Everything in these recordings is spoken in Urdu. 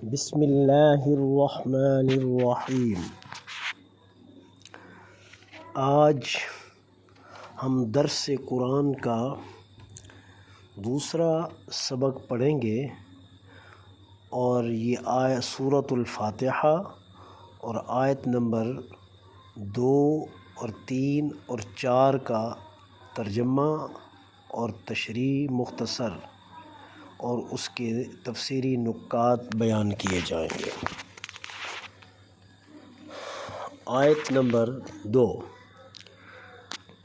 بسم اللہ الرحمن الرحیم۔ آج ہم درس قرآن کا دوسرا سبق پڑھیں گے اور یہ سورۃ الفاتحہ اور آیت نمبر 2 اور 3 اور 4 کا ترجمہ اور تشریح مختصر اور اس کے تفسیری نکات بیان کیے جائیں گے۔ آیت نمبر 2،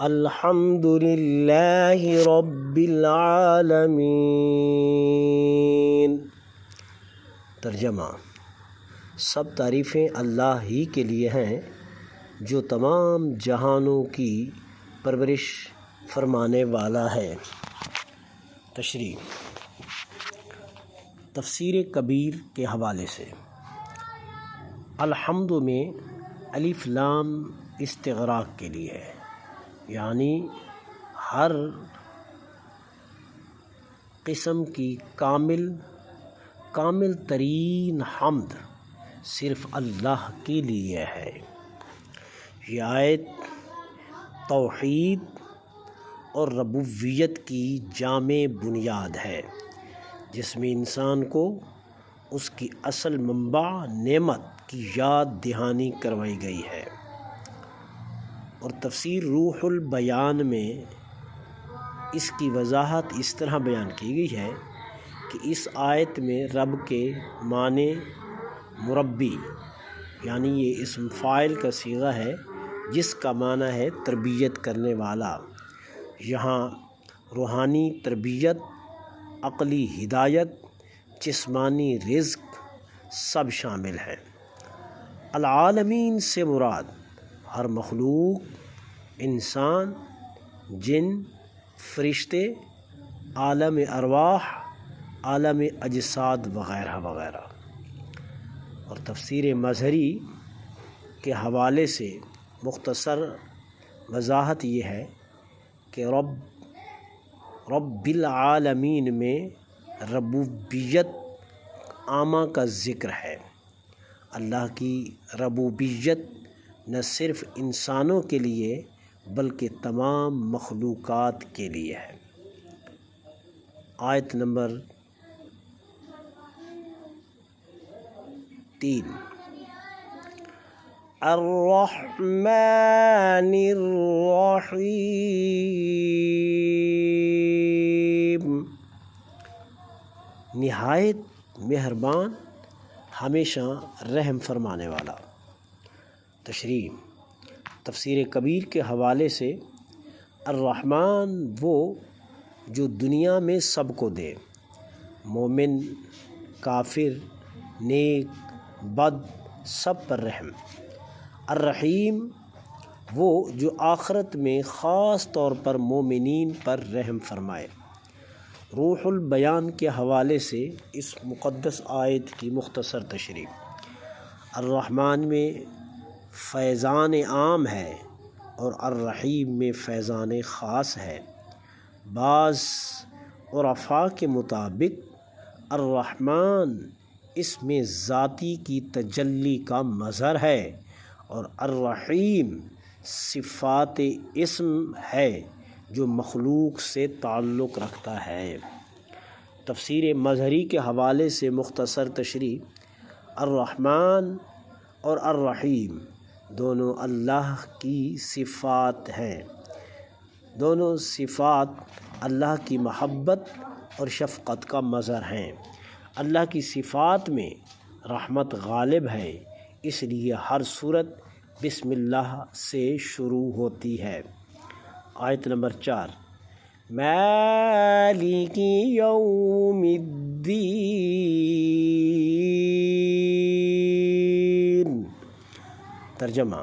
الحمد للہ رب العالمین۔ ترجمہ، سب تعریفیں اللہ ہی کے لیے ہیں جو تمام جہانوں کی پرورش فرمانے والا ہے۔ تشریح، تفسیر کبیر کے حوالے سے الحمد میں الف لام استغراق کے لیے ہے، یعنی ہر قسم کی کامل ترین حمد صرف اللہ کے لیے ہے۔ یہ آیت توحید اور ربوبیت کی جامع بنیاد ہے، جس میں انسان کو اس کی اصل منبع نعمت کی یاد دہانی کروائی گئی ہے۔ اور تفسیر روح البیان میں اس کی وضاحت اس طرح بیان کی گئی ہے کہ اس آیت میں رب کے معنی مربی، یعنی یہ اسم فاعل کا صیغہ ہے جس کا معنی ہے تربیت کرنے والا۔ یہاں روحانی تربیت، عقلی ہدایت، جسمانی رزق سب شامل ہیں۔ العالمین سے مراد ہر مخلوق، انسان، جن، فرشتے، عالم ارواح، عالم اجساد وغیرہ وغیرہ۔ اور تفسیر مظہری کے حوالے سے مختصر وضاحت یہ ہے کہ رب العالمین میں ربوبیت عامہ کا ذکر ہے۔ اللہ کی ربوبیت نہ صرف انسانوں کے لیے بلکہ تمام مخلوقات کے لیے ہے۔ آیت نمبر 3، الرحمن الرحیم، نہایت مہربان، ہمیشہ رحم فرمانے والا۔ تشریح، تفسیر کبیر کے حوالے سے الرحمن وہ جو دنیا میں سب کو دے، مومن، کافر، نیک، بد، سب پر رحم۔ الرحیم وہ جو آخرت میں خاص طور پر مومنین پر رحم فرمائے۔ روح البیان کے حوالے سے اس مقدس آیت کی مختصر تشریح، الرحمن میں فیضان عام ہے اور الرحیم میں فیضان خاص ہے۔ بعض عرفاء کے مطابق الرحمن اس میں ذاتی کی تجلی کا مظہر ہے اور الرحیم صفات اسم ہے جو مخلوق سے تعلق رکھتا ہے۔ تفسیر مظہری کے حوالے سے مختصر تشریح، الرحمن اور الرحیم دونوں اللہ کی صفات ہیں۔ دونوں صفات اللہ کی محبت اور شفقت کا مظہر ہیں۔ اللہ کی صفات میں رحمت غالب ہے، اس لیے ہر صورت بسم اللہ سے شروع ہوتی ہے۔ آیت نمبر 4، مالک یوم الدین، ترجمہ،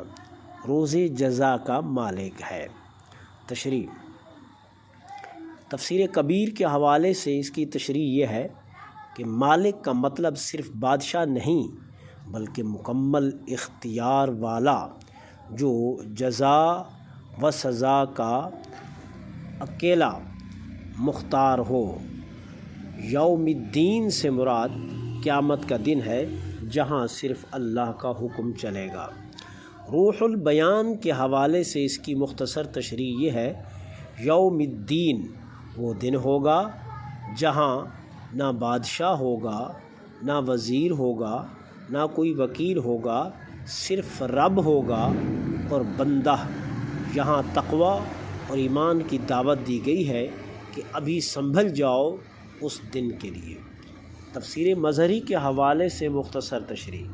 روز جزا کا مالک ہے۔ تشریح، تفسیر کبیر کے حوالے سے اس کی تشریح یہ ہے کہ مالک کا مطلب صرف بادشاہ نہیں بلکہ مکمل اختیار والا جو جزا و سزا کا اکیلا مختار ہو۔ یوم الدین سے مراد قیامت کا دن ہے جہاں صرف اللہ کا حکم چلے گا۔ روح البیان کے حوالے سے اس کی مختصر تشریح یہ ہے، یوم الدین وہ دن ہوگا جہاں نہ بادشاہ ہوگا، نہ وزیر ہوگا، نہ کوئی وکیل ہوگا، صرف رب ہوگا اور بندہ۔ یہاں تقوی اور ایمان کی دعوت دی گئی ہے کہ ابھی سنبھل جاؤ اس دن کے لیے۔ تفسیر مظہری کے حوالے سے مختصر تشریح،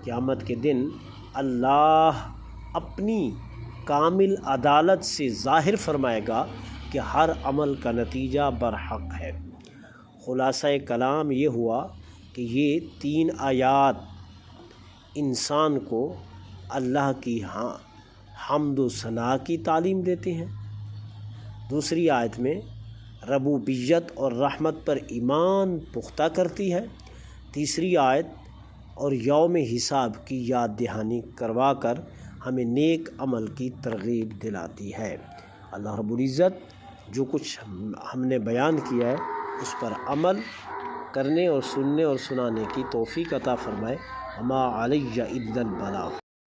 قیامت کے دن اللہ اپنی کامل عدالت سے ظاہر فرمائے گا کہ ہر عمل کا نتیجہ برحق ہے۔ خلاصہ کلام یہ ہوا کہ یہ 3 آیات انسان کو اللہ کی حمد و ثنا کی تعلیم دیتے ہیں۔ دوسری آیت میں ربوبیت اور رحمت پر ایمان پختہ کرتی ہے۔ تیسری آیت اور یوم حساب کی یاد دہانی کروا کر ہمیں نیک عمل کی ترغیب دلاتی ہے۔ اللہ رب العزت جو کچھ ہم نے بیان کیا ہے اس پر عمل کرنے اور سننے اور سنانے کی توفیق عطا فرمائے۔ وما علی الا البلاغ۔